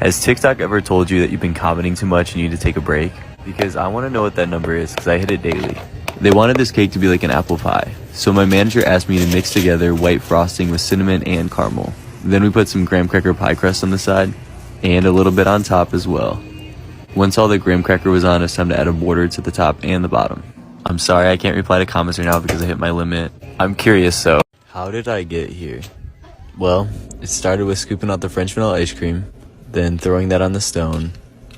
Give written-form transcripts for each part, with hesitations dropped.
Has TikTok ever told you that you've been commenting too much and you need to take a break? Because I want to know what that number is because I hit it daily. They wanted this cake to be like an apple pie, so my manager asked me to mix together white frosting with cinnamon and caramel. Then we put some graham cracker pie crust on the side and a little bit on top as well. Once all the graham cracker was on, it's time to add a border to the top and the bottom. I'm sorry I can't reply to comments right now because I hit my limit. I'm curious, so how did I get here? Well, it started with scooping out the French vanilla ice cream, then throwing that on the stone.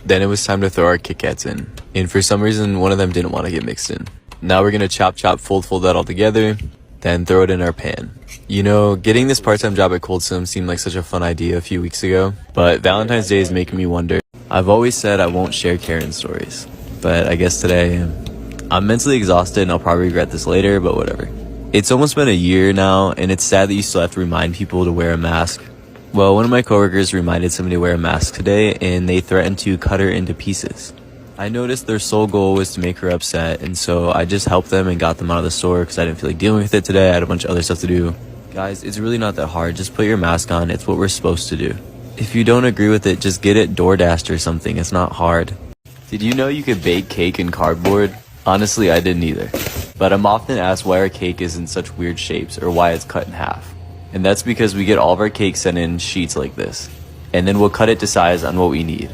Then it was time to throw our Kit Kats in. And for some reason, one of them didn't want to get mixed in. Now we're gonna chop, fold that all together, then throw it in our pan. You know, getting this part-time job at Cold Sim seemed like such a fun idea a few weeks ago, but Valentine's Day is making me wonder. I've always said I won't share Karen stories, but I guess today I'm mentally exhausted and I'll probably regret this later, but whatever. It's almost been a year now, and it's sad that you still have to remind people to wear a mask. Well, one of my coworkers reminded somebody to wear a mask today, and they threatened to cut her into pieces. I noticed their sole goal was to make her upset, and so I just helped them and got them out of the store because I didn't feel like dealing with it today. I had a bunch of other stuff to do. Guys, it's really not that hard. Just put your mask on. It's what we're supposed to do. If you don't agree with it, just get it DoorDashed or something. It's not hard. Did you know you could bake cake in cardboard? Honestly, I didn't either. But I'm often asked why our cake is in such weird shapes or why it's cut in half. And that's because we get all of our cake sent in sheets like this. And then we'll cut it to size on what we need.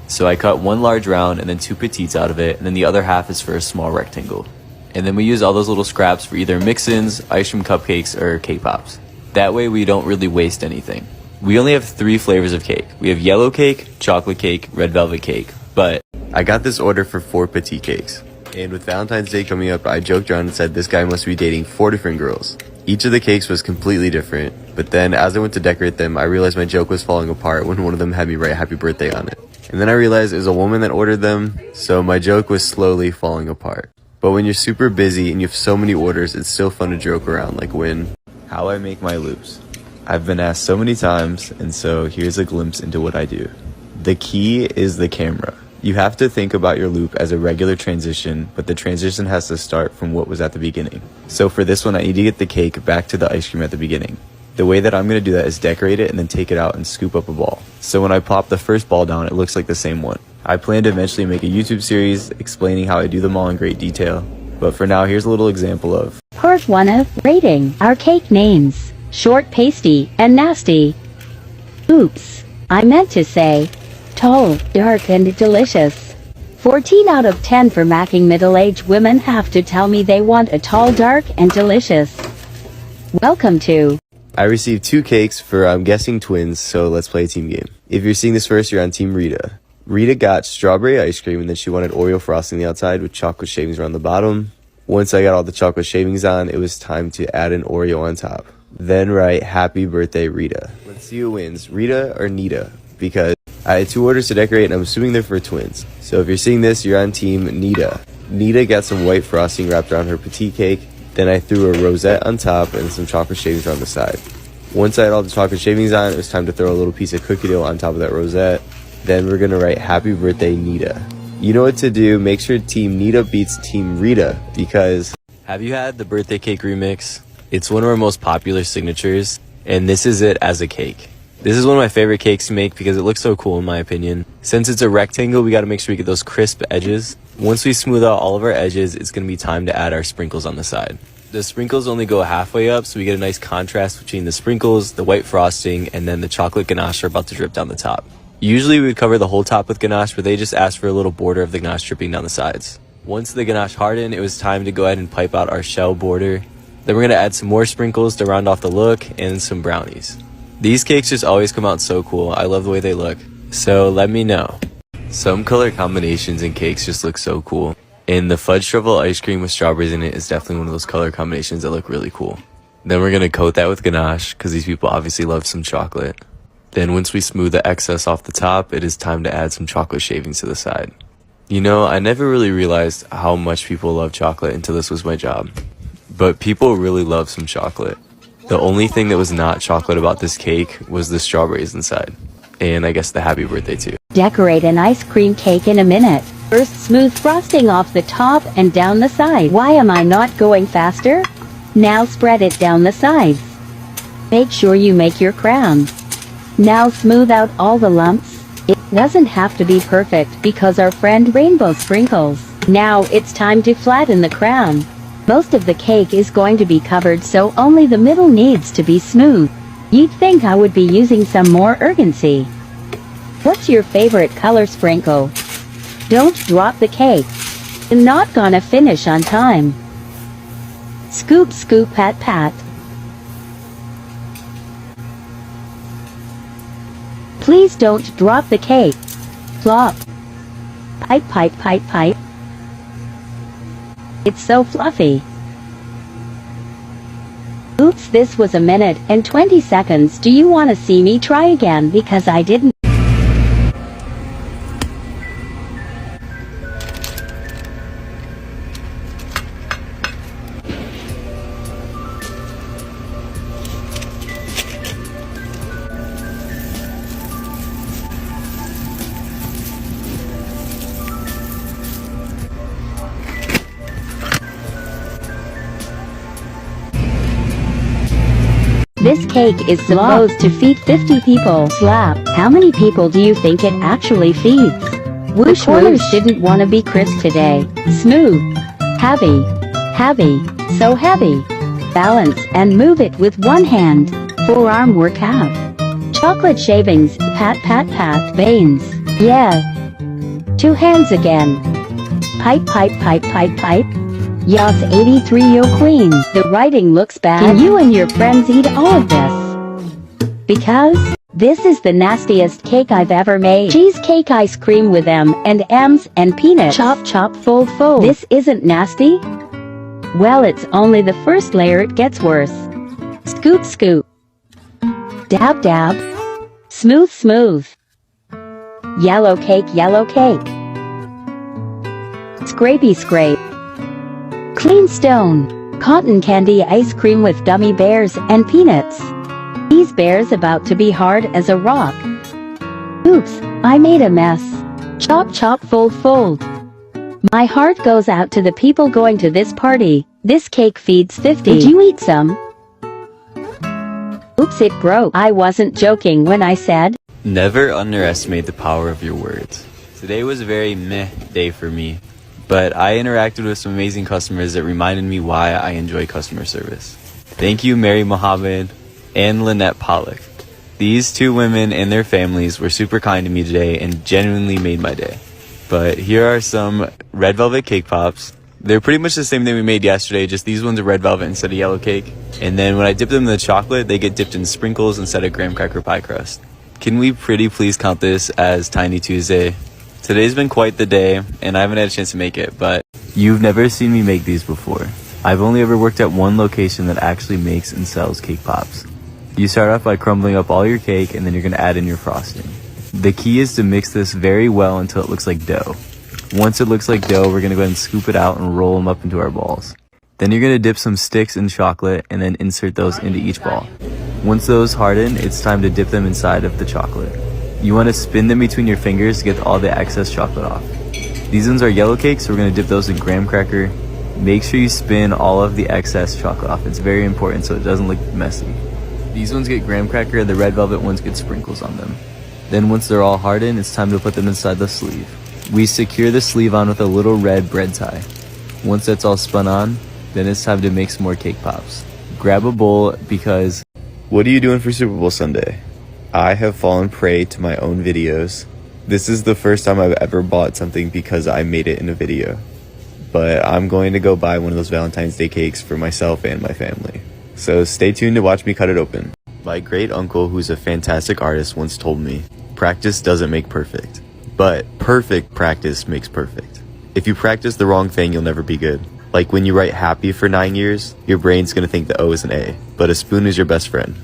So I cut one large round and then two petites out of it, and then the other half is for a small rectangle. And then we use all those little scraps for either mix-ins, ice cream cupcakes, or cake pops. That way we don't really waste anything. We only have 3 flavors of cake. We have yellow cake, chocolate cake, red velvet cake. But I got this order for 4 petite cakes. And with Valentine's Day coming up, I joked around and said this guy must be dating 4 different girls. Each of the cakes was completely different, but then as I went to decorate them, I realized my joke was falling apart when one of them had me write happy birthday on it. And then I realized it was a woman that ordered them, so my joke was slowly falling apart. But when you're super busy and you have so many orders, it's still fun to joke around, like how I make my loops. I've been asked so many times, and so here's a glimpse into what I do. The key is the camera. You have to think about your loop as a regular transition, but the transition has to start from what was at the beginning. So for this one, I need to get the cake back to the ice cream at the beginning. The way that I'm going to do that is decorate it and then take it out and scoop up a ball. So when I plop the first ball down, it looks like the same one. I plan to eventually make a YouTube series explaining how I do them all in great detail. But for now, here's a little example of Part 1 of rating our cake names: short, pasty, and nasty. Oops, I meant to say tall, dark, and delicious. 14 out of 10 for macking. Middle-aged women have to tell me they want a tall, dark, and delicious. Welcome to... I received 2 cakes for, I'm guessing, twins, so let's play a team game. If you're seeing this first, you're on Team Rita. Rita got strawberry ice cream, and then she wanted Oreo frosting on the outside with chocolate shavings around the bottom. Once I got all the chocolate shavings on, it was time to add an Oreo on top. Then write, happy birthday, Rita. Let's see who wins, Rita or Nita, because I had 2 orders to decorate, and I'm assuming they're for twins. So if you're seeing this, you're on Team Nita. Nita got some white frosting wrapped around her petite cake. Then I threw a rosette on top and some chocolate shavings around the side. Once I had all the chocolate shavings on, it was time to throw a little piece of cookie dough on top of that rosette. Then we're gonna write happy birthday, Nita. You know what to do. Make sure Team Nita beats Team Rita, because have you had the birthday cake remix? It's one of our most popular signatures, and this is it as a cake. This is one of my favorite cakes to make because it looks so cool in my opinion. Since it's a rectangle, we gotta make sure we get those crisp edges. Once we smooth out all of our edges, it's gonna be time to add our sprinkles on the side. The sprinkles only go halfway up, so we get a nice contrast between the sprinkles, the white frosting, and then the chocolate ganache are about to drip down the top. Usually we would cover the whole top with ganache, but they just asked for a little border of the ganache dripping down the sides. Once the ganache hardened, it was time to go ahead and pipe out our shell border. Then we're gonna add some more sprinkles to round off the look and some brownies. These cakes just always come out so cool. I love the way they look. So let me know. Some color combinations in cakes just look so cool. And the fudge truffle ice cream with strawberries in it is definitely one of those color combinations that look really cool. Then we're gonna coat that with ganache because these people obviously love some chocolate. Then once we smooth the excess off the top, it is time to add some chocolate shavings to the side. You know, I never really realized how much people love chocolate until this was my job. But people really love some chocolate. The only thing that was not chocolate about this cake was the strawberries inside. And I guess the happy birthday too. Decorate an ice cream cake in a minute. First, smooth frosting off the top and down the side. Why am I not going faster? Now spread it down the sides. Make sure you make your crown. Now smooth out all the lumps. It doesn't have to be perfect because our friend Rainbow sprinkles. Now it's time to flatten the crown. Most of the cake is going to be covered, so only the middle needs to be smooth. You'd think I would be using some more urgency. What's your favorite color sprinkle? Don't drop the cake. I'm not gonna finish on time. Scoop, scoop, pat, pat. Please don't drop the cake. Flop. Pipe, pipe, pipe, pipe. It's so fluffy. Oops, this was a minute and 20 seconds. Do you want to see me try again because I didn't? This cake is supposed to feed 50 people. Slap. How many people do you think it actually feeds? Whoosh, whoosh. Didn't want to be crisp today. Smooth. Heavy. Heavy. So heavy. Balance and move it with one hand. Forearm workout. Chocolate shavings. Pat, pat, pat. Veins. Yeah. Two hands again. Pipe, pipe, pipe, pipe, pipe. Yas 83 yo queen. The writing looks bad. Can you and your friends eat all of this? Because this is the nastiest cake I've ever made. Cheesecake ice cream with M&Ms and peanuts. Chop chop fold fold. This isn't nasty? Well, it's only the first layer, it gets worse. Scoop scoop. Dab dab. Smooth smooth. Yellow cake yellow cake. Scrapey scrape. Clean stone. Cotton candy ice cream with gummy bears and peanuts. These bears about to be hard as a rock. Oops, I made a mess. Chop chop fold fold. My heart goes out to the people going to this party. This cake feeds 50. Would you eat some? Oops, it broke. I wasn't joking when I said. Never underestimate the power of your words. Today was a very meh day for me, but I interacted with some amazing customers that reminded me why I enjoy customer service. Thank you, Mary Mohammed and Lynette Pollock. These two women and their families were super kind to me today and genuinely made my day. But here are some red velvet cake pops. They're pretty much the same thing we made yesterday, just these ones are red velvet instead of yellow cake. And then when I dip them in the chocolate, they get dipped in sprinkles instead of graham cracker pie crust. Can we pretty please count this as Tiny Tuesday? Today's been quite the day, and I haven't had a chance to make it, but you've never seen me make these before. I've only ever worked at one location that actually makes and sells cake pops. You start off by crumbling up all your cake, and then you're going to add in your frosting. The key is to mix this very well until it looks like dough. Once it looks like dough, we're going to go ahead and scoop it out and roll them up into our balls. Then you're going to dip some sticks in chocolate and then insert those into each ball. Once those harden, it's time to dip them inside of the chocolate. You want to spin them between your fingers to get all the excess chocolate off. These ones are yellow cakes, so we're going to dip those in graham cracker. Make sure you spin all of the excess chocolate off. It's very important so it doesn't look messy. These ones get graham cracker, the red velvet ones get sprinkles on them. Then once they're all hardened, it's time to put them inside the sleeve. We secure the sleeve on with a little red bread tie. Once that's all spun on, then it's time to make some more cake pops. Grab a bowl because... What are you doing for Super Bowl Sunday? I have fallen prey to my own videos. This is the first time I've ever bought something because I made it in a video. But I'm going to go buy one of those Valentine's Day cakes for myself and my family. So stay tuned to watch me cut it open. My great uncle, who's a fantastic artist, once told me, practice doesn't make perfect, but perfect practice makes perfect. If you practice the wrong thing, you'll never be good. Like when you write happy for 9 years, your brain's gonna think the O is an A, but a spoon is your best friend.